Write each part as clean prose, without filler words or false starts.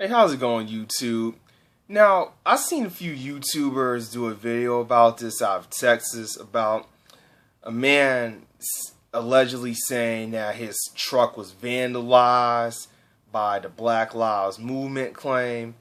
Hey, how's it going, YouTube? Now, I've seen a few YouTubers do a video about this out of Texas about a man allegedly saying that his truck was vandalized by the Black Lives Movement claim,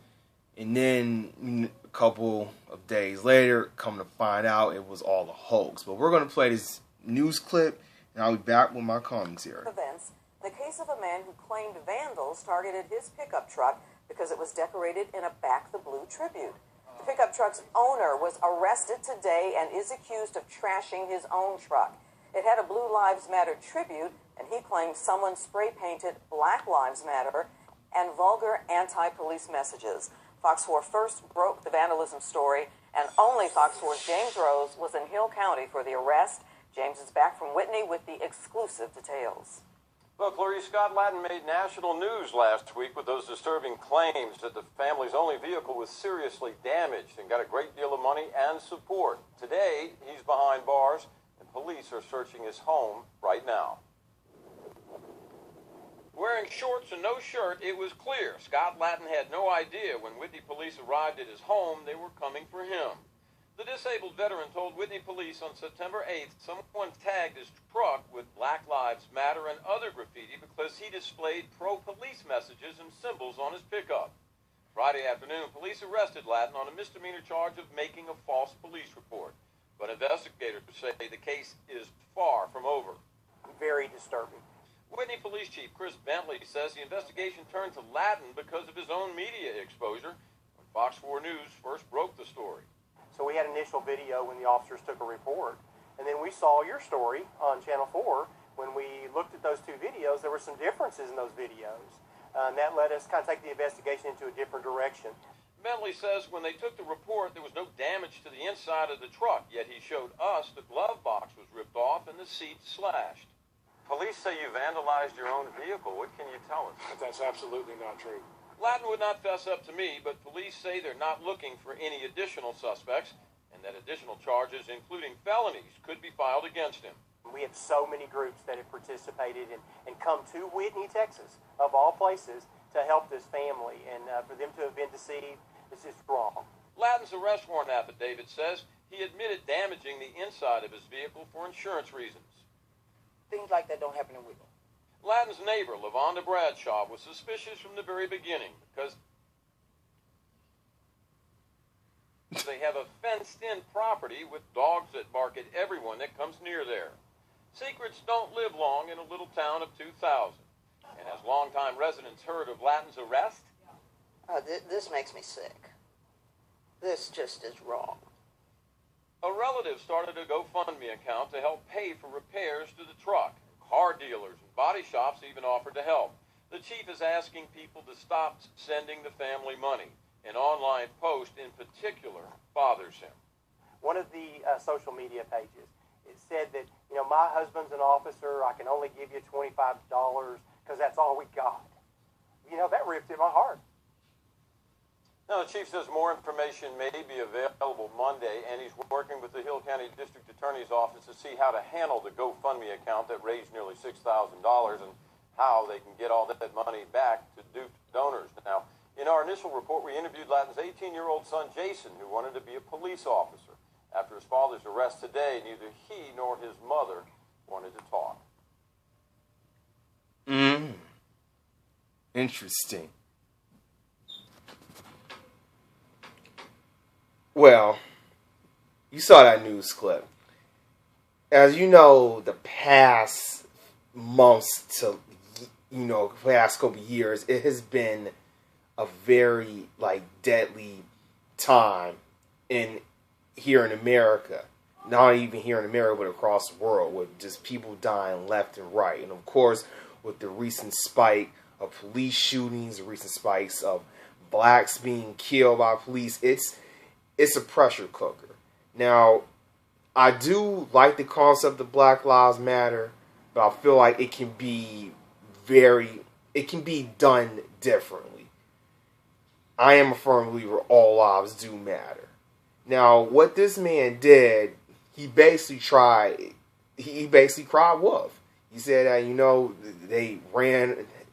and then a couple of days later, come to find out it was all a hoax. But we're going to play this news clip, and I'll be back with my commentary. Events. The case of a man who claimed vandals targeted his pickup truck because it was decorated in a Back the Blue tribute. The pickup truck's owner was arrested today and is accused of trashing his own truck. It had a Blue Lives Matter tribute, and he claims someone spray-painted Black Lives Matter and vulgar anti-police messages. Fox 4 first broke the vandalism story, and only Fox 4's James Rose was in Hill County for the arrest. James is back from Whitney with the exclusive details. Well, Clarice, Scott Ladden made national news last week with those disturbing claims that the family's only vehicle was seriously damaged and got a great deal of money and support. Today, he's behind bars, and police are searching his home right now. Wearing shorts and no shirt, it was clear Scott Ladden had no idea when Whitney police arrived at his home they were coming for him. The disabled veteran told Whitney police on September 8th someone tagged his truck with Black Lives Matter and other graffiti because he displayed pro-police messages and symbols on his pickup. Friday afternoon, police arrested Ladden on a misdemeanor charge of making a false police report. But investigators say the case is far from over. Very disturbing. Whitney Police Chief Chris Bentley says the investigation turned to Ladden because of his own media exposure when Fox 4 News first broke the story. So we had initial video when the officers took a report, and then we saw your story on Channel 4. When we looked at those two videos, there were some differences in those videos, and that let us kind of take the investigation into a different direction. Bentley says when they took the report, there was no damage to the inside of the truck, yet he showed us the glove box was ripped off and the seat slashed. Police say you vandalized your own vehicle. What can you tell us? That's absolutely not true. Ladden would not fess up to me, but police say they're not looking for any additional suspects and that additional charges, including felonies, could be filed against him. We have so many groups that have participated and come to Whitney, Texas, of all places, to help this family. And for them to have been deceived is just wrong. Ladden's arrest warrant affidavit says he admitted damaging the inside of his vehicle for insurance reasons. Things like that don't happen in Whitney. Ladden's neighbor, LaVonda Bradshaw, was suspicious from the very beginning because they have a fenced-in property with dogs that bark at everyone that comes near there. Secrets don't live long in a little town of 2,000. And as longtime residents heard of Ladden's arrest, This makes me sick. This just is wrong. a relative started a GoFundMe account to help pay for repairs to the truck. Car dealers and body shops even offered to help. The chief is asking people to stop sending the family money. An online post in particular bothers him. One of the social media pages, it said that, my husband's an officer, I can only give you $25 because that's all we got. That ripped in my heart. Now, the chief says more information may be available Monday, and he's working with the Hill County District Attorney's Office to see how to handle the GoFundMe account that raised nearly $6,000 and how they can get all that money back to duped donors. Now, in our initial report, we interviewed Ladden's 18-year-old son, Jason, who wanted to be a police officer. After his father's arrest today, neither he nor his mother wanted to talk. Interesting. Well, you saw that news clip. As you know, the past months to, past couple years, it has been a very, deadly time here in America. Not even here in America, but across the world, with just people dying left and right. And of course, with the recent spike of police shootings, the recent spikes of blacks being killed by police, it's a pressure cooker. Now, I do like the concept of Black Lives Matter, but I feel like it can be done differently. I am a firm believer all lives do matter. Now, what this man did, he basically cried wolf. He said that,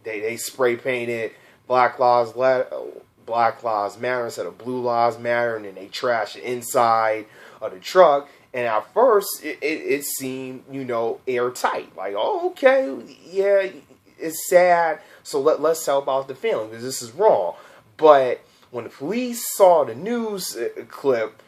they spray painted Black Lives Matter instead of Blue Lives Matter, and then they trash the inside of the truck. And at first, it seemed, airtight. Like, oh, okay, yeah, it's sad, so let's help out the family, because this is wrong. But when the police saw the news clip,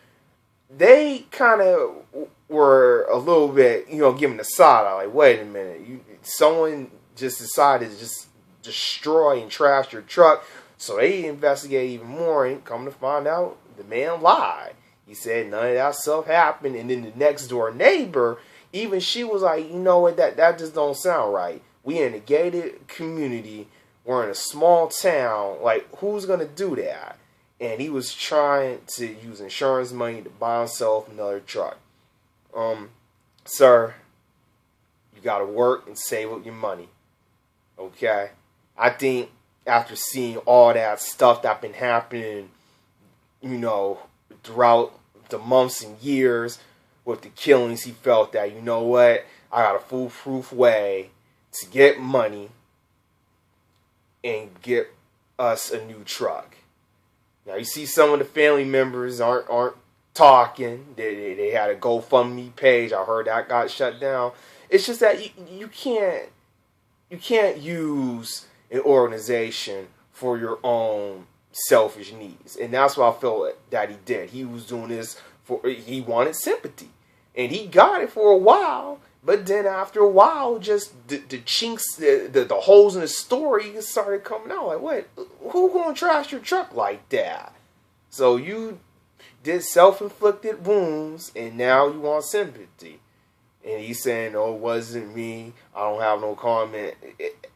they kind of were a little bit, giving the side eye. Like, wait a minute, someone just decided to just destroy and trash your truck. So they investigate even more, and come to find out, the man lied. He said none of that stuff happened. And then the next door neighbor, even she was like, you know what, that just don't sound right. We in a gated community. We're in a small town. Like, who's going to do that? And he was trying to use insurance money to buy himself another truck. Sir, you got to work and save up your money. Okay? I think after seeing all that stuff that's been happening, throughout the months and years with the killings, he felt that, you know what, I got a foolproof way to get money and get us a new truck. Now, you see some of the family members aren't talking. They had a GoFundMe page. I heard that got shut down. It's just that you can't use an organization for your own selfish needs. And that's what I felt that he did. He was doing this he wanted sympathy. And he got it for a while, but then after a while, just the chinks, the holes in the story started coming out. Like, what? Who gonna trash your truck like that? So you did self-inflicted wounds, and now you want sympathy. And he's saying, "Oh, it wasn't me. I don't have no comment."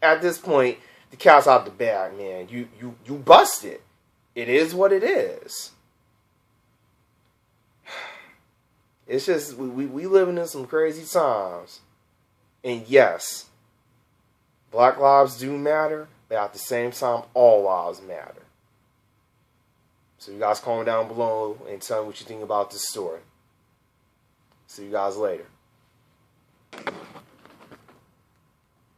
At this point, the cat's out the bag, man. You busted. It is what it is. It's just, we living in some crazy times. And yes, Black lives do matter, but at the same time, all lives matter. So you guys comment down below and tell me what you think about this story. See you guys later.